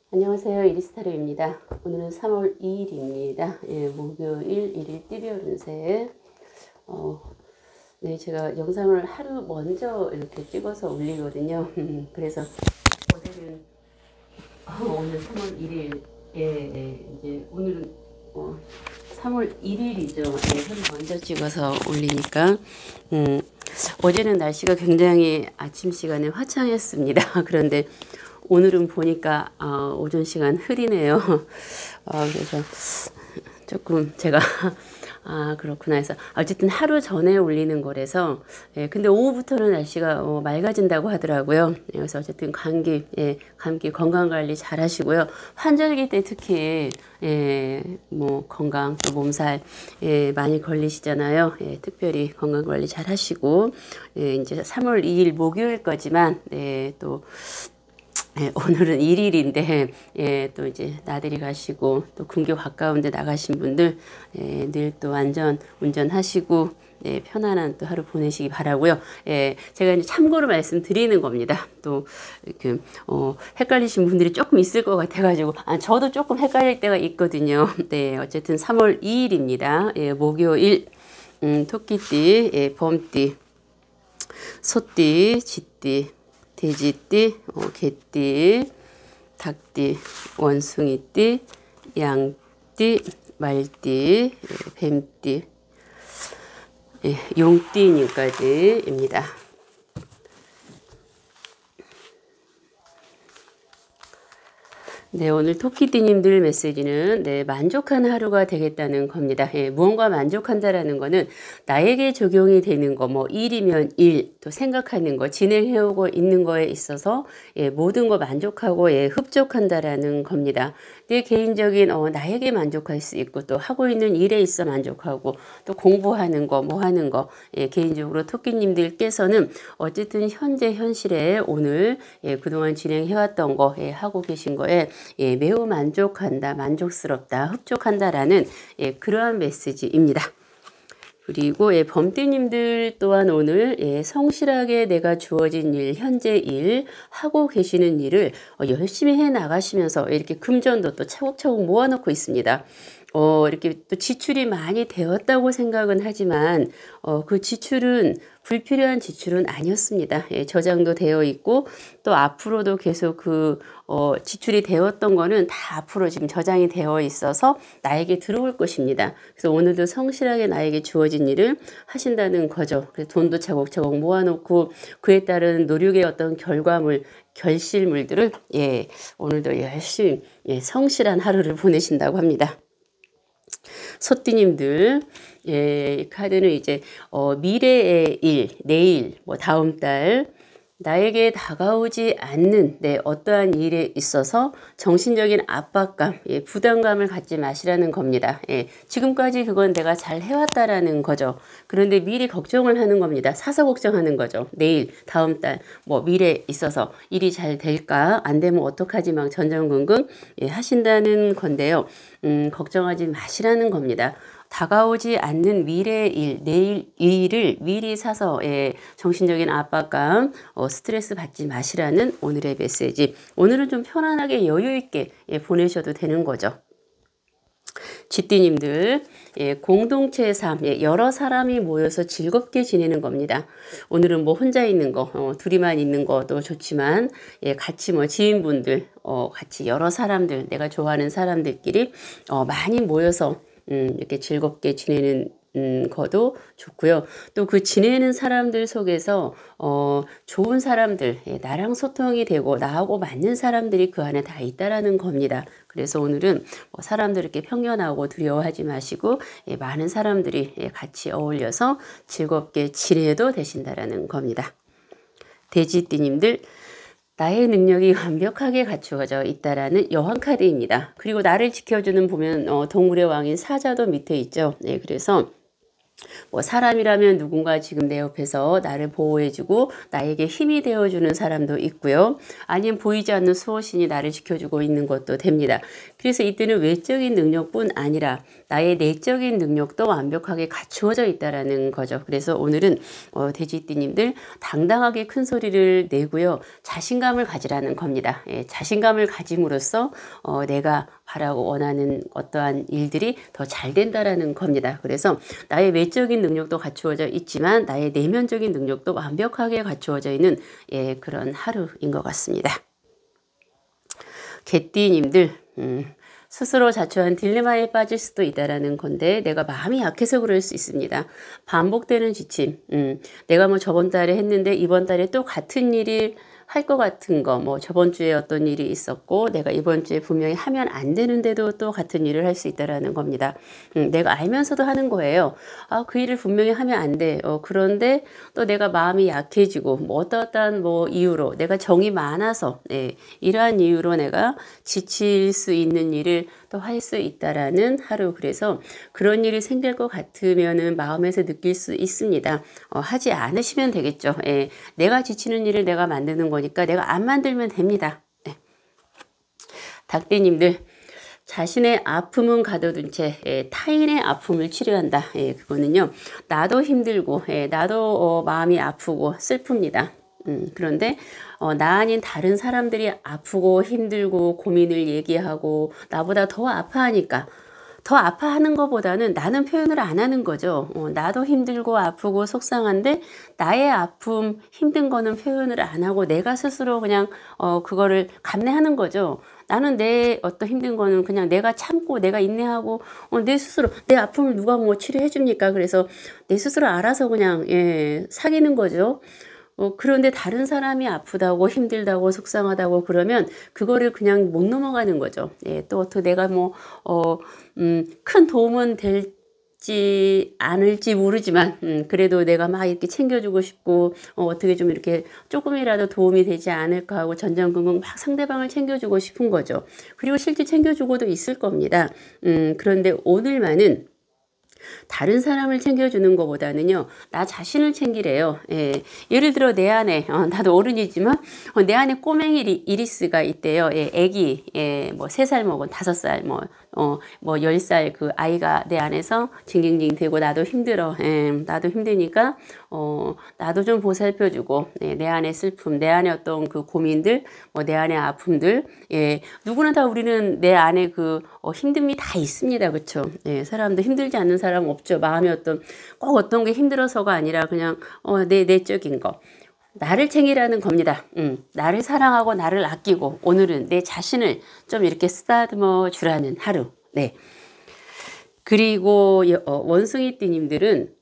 안녕하세요. 이리스타르입니다. 오늘은 3월 2일입니다. 예, 목요일 1일 띠별운세. 네, 제가 영상을 하루 먼저 이렇게 찍어서 올리거든요. 그래서 오늘은 오늘 3월 1일, 이제 오늘은 3월 1일이죠. 예, 하루 먼저 찍어서 올리니까 어제는 날씨가 굉장히 아침 시간에 화창했습니다. 그런데 오늘은 보니까 오전 시간 흐리네요. 그래서 조금 제가 그렇구나 해서 어쨌든 하루 전에 올리는 거라서 근데 오후부터는 날씨가 맑아진다고 하더라고요. 그래서 어쨌든 감기 건강관리 잘 하시고요. 환절기 때 특히 뭐 건강 또 몸살 많이 걸리시잖아요. 특별히 건강관리 잘 하시고 이제 3월 2일 목요일까지만 또 오늘은 1일인데 또 이제 나들이 가시고 또 근교 가까운데 나가신 분들 늘 또 안전 운전하시고 편안한 또 하루 보내시기 바라고요. 제가 이제 참고로 말씀드리는 겁니다. 또 이렇게 헷갈리신 분들이 조금 있을 것 같아가지고 저도 조금 헷갈릴 때가 있거든요. 네, 어쨌든 3월 2일입니다. 목요일 토끼띠, 범띠, 소띠, 쥐띠, 돼지띠, 개띠, 닭띠, 원숭이띠, 양띠, 말띠, 뱀띠, 용띠님까지입니다. 네, 오늘 토끼띠님들 메시지는 만족한 하루가 되겠다는 겁니다. 무언가 만족한다라는 거는 나에게 적용이 되는 거, 뭐 일이면 일, 또 생각하는 거, 진행해오고 있는 거에 있어서 모든 거 만족하고 흡족한다라는 겁니다. 내 개인적인 나에게 만족할 수 있고 또 하고 있는 일에 있어 만족하고 또 공부하는 거, 뭐 하는 거 개인적으로 토끼님들께서는 어쨌든 현재 현실에 오늘 그동안 진행해왔던 거 하고 계신 거에 매우 만족한다, 만족스럽다, 흡족한다라는 그러한 메시지입니다. 그리고 범띠님들 또한 오늘 성실하게 내가 주어진 일, 현재 일, 하고 계시는 일을 열심히 해 나가시면서 이렇게 금전도 또 차곡차곡 모아놓고 있습니다. 이렇게 또 지출이 많이 되었다고 생각은 하지만 그 지출은 불필요한 지출은 아니었습니다. 저장도 되어 있고 또 앞으로도 계속 그 지출이 되었던 거는 다 앞으로 지금 저장이 되어 있어서 나에게 들어올 것입니다. 그래서 오늘도 성실하게 나에게 주어진 일을 하신다는 거죠. 그래서 돈도 차곡차곡 모아놓고 그에 따른 노력의 어떤 결과물, 결실물들을 오늘도 열심히 성실한 하루를 보내신다고 합니다. 소띠님들 카드는 이제 미래의 일, 내일, 뭐 다음 달 나에게 다가오지 않는 어떠한 일에 있어서 정신적인 압박감, 부담감을 갖지 마시라는 겁니다. 지금까지 그건 내가 잘 해왔다라는 거죠. 그런데 미리 걱정을 하는 겁니다. 사서 걱정하는 거죠. 내일, 다음 달, 뭐 미래에 있어서 일이 잘 될까? 안 되면 어떡하지? 막 전전긍긍 하신다는 건데요. 걱정하지 마시라는 겁니다. 다가오지 않는 미래의 일, 내일 일을 미리 사서 정신적인 압박감, 스트레스 받지 마시라는 오늘의 메시지. 오늘은 좀 편안하게 여유있게 보내셔도 되는 거죠. 쥐띠님들 공동체 삶, 여러 사람이 모여서 즐겁게 지내는 겁니다. 오늘은 뭐 혼자 있는 거, 둘이만 있는 것도 좋지만 같이 뭐 지인분들, 같이 여러 사람들, 내가 좋아하는 사람들끼리 많이 모여서 이렇게 즐겁게 지내는 거도 좋고요. 또 그 지내는 사람들 속에서 좋은 사람들, 나랑 소통이 되고 나하고 맞는 사람들이 그 안에 다 있다라는 겁니다. 그래서 오늘은 사람들 이렇게 편견하고 두려워하지 마시고 많은 사람들이 같이 어울려서 즐겁게 지내도 되신다라는 겁니다. 돼지띠님들 나의 능력이 완벽하게 갖추어져 있다라는 여왕 카드입니다. 그리고 나를 지켜주는 보면 동물의 왕인 사자도 밑에 있죠. 그래서 뭐 사람이라면 누군가 지금 내 옆에서 나를 보호해주고 나에게 힘이 되어주는 사람도 있고요. 아니면 보이지 않는 수호신이 나를 지켜주고 있는 것도 됩니다. 그래서 이때는 외적인 능력뿐 아니라 나의 내적인 능력도 완벽하게 갖추어져 있다라는 거죠. 그래서 오늘은 돼지띠님들 당당하게 큰 소리를 내고요. 자신감을 가지라는 겁니다. 예, 자신감을 가짐으로써 내가 바라고 원하는 어떠한 일들이 더 잘 된다라는 겁니다. 그래서 나의 외적인 능력도 갖추어져 있지만 나의 내면적인 능력도 완벽하게 갖추어져 있는 그런 하루인 것 같습니다. 개띠님들 스스로 자초한 딜레마에 빠질 수도 있다라는 건데 내가 마음이 약해서 그럴 수 있습니다. 반복되는 지침, 내가 뭐 저번 달에 했는데 이번 달에 또 같은 일이 할 것 같은 거, 뭐 저번 주에 어떤 일이 있었고 내가 이번 주에 분명히 하면 안 되는데도 또 같은 일을 할 수 있다라는 겁니다. 내가 알면서도 하는 거예요. 아, 그 일을 분명히 하면 안 돼. 그런데 또 내가 마음이 약해지고 뭐 어떠한 뭐 이유로 내가 정이 많아서 이러한 이유로 내가 지칠 수 있는 일을 또 할 수 있다라는 하루. 그래서 그런 일이 생길 것 같으면은 마음에서 느낄 수 있습니다. 하지 않으시면 되겠죠. 내가 지치는 일을 내가 만드는 거니까 내가 안 만들면 됩니다. 닭띠님들 자신의 아픔은 가둬둔 채 타인의 아픔을 치료한다. 그거는요. 나도 힘들고 나도 마음이 아프고 슬픕니다. 그런데 나 아닌 다른 사람들이 아프고 힘들고 고민을 얘기하고 나보다 더 아파하니까 더 아파하는 것보다는 나는 표현을 안 하는 거죠. 나도 힘들고 아프고 속상한데 나의 아픔 힘든 거는 표현을 안 하고 내가 스스로 그냥 그거를 감내하는 거죠. 나는 내 어떤 힘든 거는 그냥 내가 참고 내가 인내하고 내 스스로 내 아픔을 누가 뭐 치료해 줍니까? 그래서 내 스스로 알아서 그냥 사귀는 거죠. 그런데 다른 사람이 아프다고 힘들다고 속상하다고 그러면 그거를 그냥 못 넘어가는 거죠. 또 어떻게 내가 뭐 큰 도움은 될지 않을지 모르지만 그래도 내가 막 이렇게 챙겨주고 싶고 어떻게 좀 이렇게 조금이라도 도움이 되지 않을까 하고 전전긍긍 막 상대방을 챙겨주고 싶은 거죠. 그리고 실제 챙겨주고도 있을 겁니다. 그런데 오늘만은 다른 사람을 챙겨주는 것보다는요. 나 자신을 챙기래요. 예를 들어 내 안에 나도 어른이지만 내 안에 꼬맹이 이리스가 있대요. 애기 뭐 3살 먹은 5살 뭐 10살 그 아이가 내 안에서 징징징 대고 나도 힘들어. 나도 힘드니까 나도 좀 보살펴주고 내 안의 슬픔, 내 안의 어떤 그 고민들, 내 안의 아픔들 누구나 다 우리는 내 안에 그 힘듦이 다 있습니다. 그렇죠? 사람도 힘들지 않는 사람 없죠. 마음이 꼭 어떤 게 힘들어서가 아니라 그냥 내 내적인 거. 나를 챙기라는 겁니다. 나를 사랑하고 나를 아끼고 오늘은 내 자신을 좀 이렇게 쓰다듬어 주라는 하루. 네. 그리고 원숭이띠님들은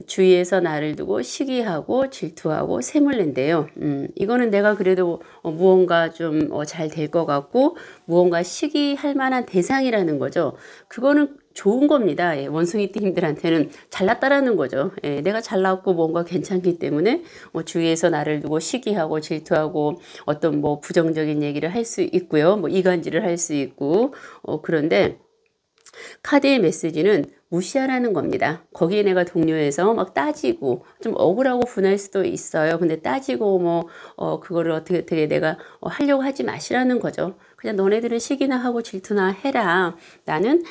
주위에서 나를 두고 시기하고 질투하고 샘을 낸대요. 이거는 내가 그래도 무언가 좀 잘 될 것 같고 무언가 시기할 만한 대상이라는 거죠. 그거는 좋은 겁니다. 원숭이띠님들한테는 잘났다라는 거죠. 내가 잘났고 뭔가 괜찮기 때문에 주위에서 나를 두고 시기하고 질투하고 어떤 뭐 부정적인 얘기를 할 수 있고요. 뭐 이간질을 할 수 있고 그런데 카드의 메시지는 무시하라는 겁니다. 거기에 내가 동료에서 막 따지고 좀 억울하고 분할 수도 있어요. 근데 따지고 뭐 그거를 어떻게 내가 하려고 하지 마시라는 거죠. 그냥 너네들은 시기나 하고 질투나 해라. 나는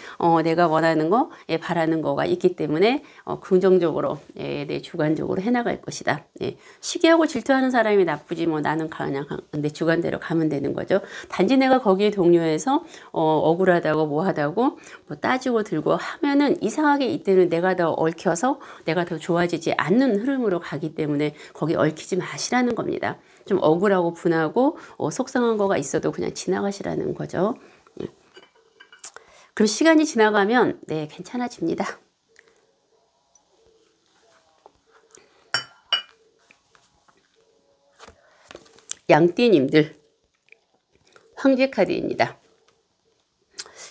내가 원하는 거, 바라는 거가 있기 때문에 긍정적으로 내 주관적으로 해나갈 것이다. 시기하고 질투하는 사람이 나쁘지 뭐 나는 그냥 내 주관대로 가면 되는 거죠. 단지 내가 거기에 동료해서 억울하다고 뭐하다고 뭐 따지고 들고 하면은 이상하게 이때는 내가 더 얽혀서 내가 더 좋아지지 않는 흐름으로 가기 때문에 거기 얽히지 마시라는 겁니다. 좀 억울하고 분하고 속상한 거가 있어도 그냥 지나가시라는 거죠. 그럼 시간이 지나가면 괜찮아집니다. 양띠님들 황제 카드입니다.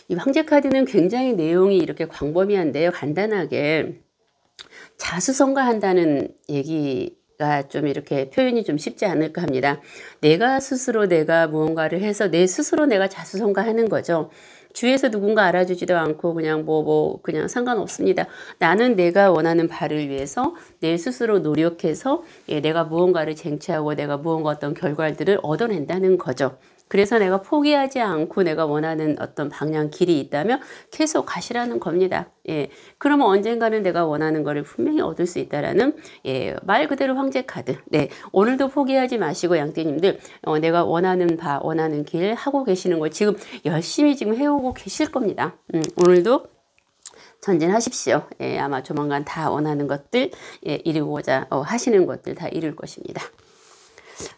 이 황제 카드는 굉장히 내용이 이렇게 광범위한데요. 간단하게 자수성가한다는 얘기가 좀 이렇게 표현이 좀 쉽지 않을까 합니다. 내가 스스로 내가 무언가를 해서 내 스스로 내가 자수성가하는 거죠. 주위에서 누군가 알아주지도 않고 그냥 그냥 상관없습니다. 나는 내가 원하는 바를 위해서 내 스스로 노력해서 내가 무언가를 쟁취하고 내가 무언가 어떤 결과들을 얻어낸다는 거죠. 그래서 내가 포기하지 않고 내가 원하는 어떤 방향 길이 있다면 계속 가시라는 겁니다. 그러면 언젠가는 내가 원하는 거를 분명히 얻을 수 있다라는 말 그대로 황제 카드. 오늘도 포기하지 마시고 양띠님들 내가 원하는 바 원하는 길 하고 계시는 거 지금 열심히 지금 해오고 계실 겁니다. 오늘도 전진하십시오. 아마 조만간 다 원하는 것들 이루고자 하시는 것들 다 이룰 것입니다.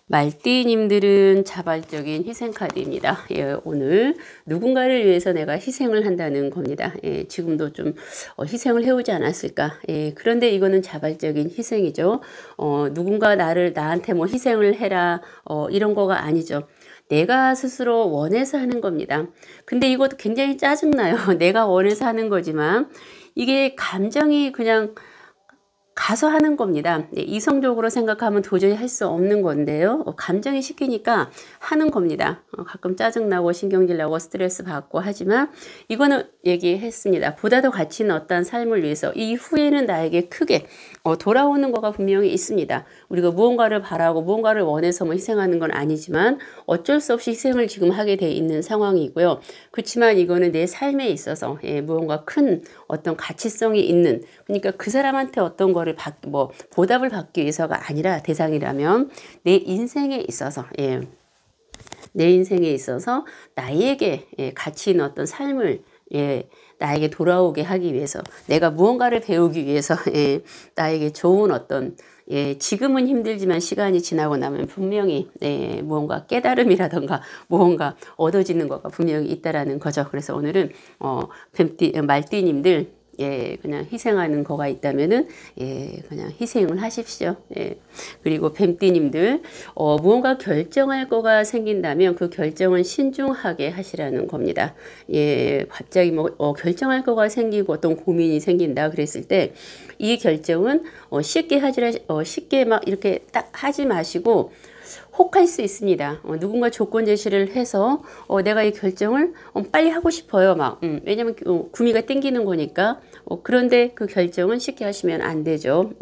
말띠님들은 자발적인 희생카드입니다. 오늘 누군가를 위해서 내가 희생을 한다는 겁니다. 지금도 좀 희생을 해오지 않았을까. 그런데 이거는 자발적인 희생이죠. 누군가 나한테 뭐 희생을 해라 이런 거가 아니죠. 내가 스스로 원해서 하는 겁니다. 근데 이것도 굉장히 짜증나요. 내가 원해서 하는 거지만 이게 감정이 그냥 가서 하는 겁니다. 이성적으로 생각하면 도저히 할 수 없는 건데요. 감정이 시키니까 하는 겁니다. 가끔 짜증나고 신경질나고 스트레스 받고 하지만 이거는 얘기했습니다. 보다 더 가치 있는 어떤 삶을 위해서 이후에는 나에게 크게 돌아오는 거가 분명히 있습니다. 우리가 무언가를 바라고 무언가를 원해서 뭐 희생하는 건 아니지만 어쩔 수 없이 희생을 지금 하게 돼 있는 상황이고요. 그렇지만 이거는 내 삶에 있어서 무언가 큰 어떤 가치성이 있는 그러니까 그 사람한테 어떤 거를 보답을 받기 위해서가 아니라 대상이라면 내 인생에 있어서 내 인생에 있어서 나에게 가치 있는 어떤 삶을 나에게 돌아오게 하기 위해서 내가 무언가를 배우기 위해서 나에게 좋은 어떤 지금은 힘들지만 시간이 지나고 나면 분명히 무언가 깨달음이라던가 무언가 얻어지는 거가 분명히 있다라는 거죠. 그래서 오늘은 말띠님들 그냥 희생하는 거가 있다면은 그냥 희생을 하십시오. 그리고 뱀띠님들 무언가 결정할 거가 생긴다면 그 결정은 신중하게 하시라는 겁니다. 갑자기 결정할 거가 생기고 어떤 고민이 생긴다 그랬을 때 이 결정은 쉽게 막 이렇게 딱 하지 마시고 혹할 수 있습니다. 누군가 조건 제시를 해서 내가 이 결정을 빨리 하고 싶어요. 왜냐면 구미가 땡기는 거니까. 그런데 그 결정은 쉽게 하시면 안 되죠.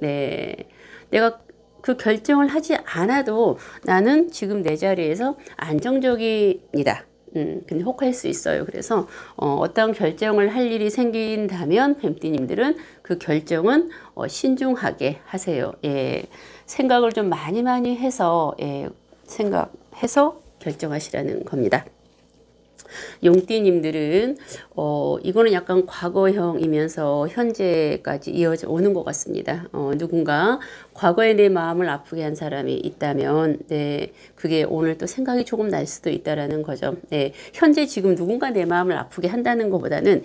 내가 그 결정을 하지 않아도 나는 지금 내 자리에서 안정적입니다. 근데 혹할 수 있어요. 그래서 어떤 결정을 할 일이 생긴다면 뱀띠님들은 그 결정은 신중하게 하세요. 생각을 좀 많이 해서 생각해서 결정하시라는 겁니다. 용띠님들은 이거는 약간 과거형이면서 현재까지 이어져 오는 것 같습니다. 누군가 과거에 내 마음을 아프게 한 사람이 있다면 그게 오늘 또 생각이 조금 날 수도 있다라는 거죠. 현재 지금 누군가 내 마음을 아프게 한다는 것보다는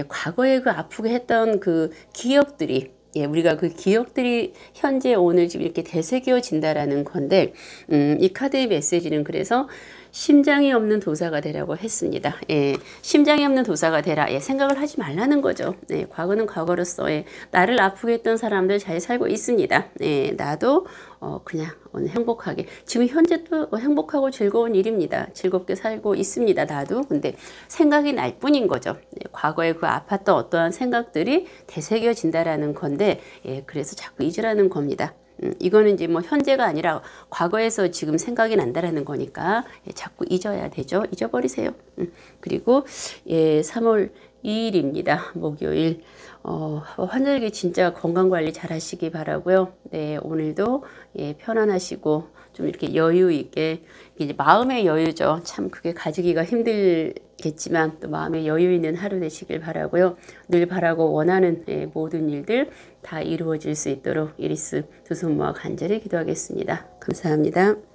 과거에 그 아프게 했던 그 기억들이 우리가 그 기억들이 현재 오늘 지금 이렇게 되새겨진다라는 건데 이 카드의 메시지는 그래서 심장이 없는 도사가 되라고 했습니다. 심장이 없는 도사가 되라. 생각을 하지 말라는 거죠. 과거는 과거로서 나를 아프게 했던 사람들 잘 살고 있습니다. 나도 그냥 오늘 행복하게 지금 현재 또 행복하고 즐거운 일입니다. 즐겁게 살고 있습니다. 나도. 근데 생각이 날 뿐인 거죠. 과거에 그 아팠던 어떠한 생각들이 되새겨진다라는 건데 그래서 자꾸 잊으라는 겁니다. 이거는 이제 현재가 아니라 과거에서 지금 생각이 난다라는 거니까 자꾸 잊어야 되죠. 잊어버리세요. 그리고 3월 2일입니다. 목요일. 환절기 진짜 건강관리 잘 하시기 바라고요. 오늘도 편안하시고 좀 이렇게 여유 있게 이제 마음의 여유죠. 참 그게 가지기가 힘들겠지만 또 마음의 여유 있는 하루 되시길 바라고요. 늘 바라고 원하는 모든 일들 다 이루어질 수 있도록 이리스 두 손 모아 간절히 기도하겠습니다. 감사합니다.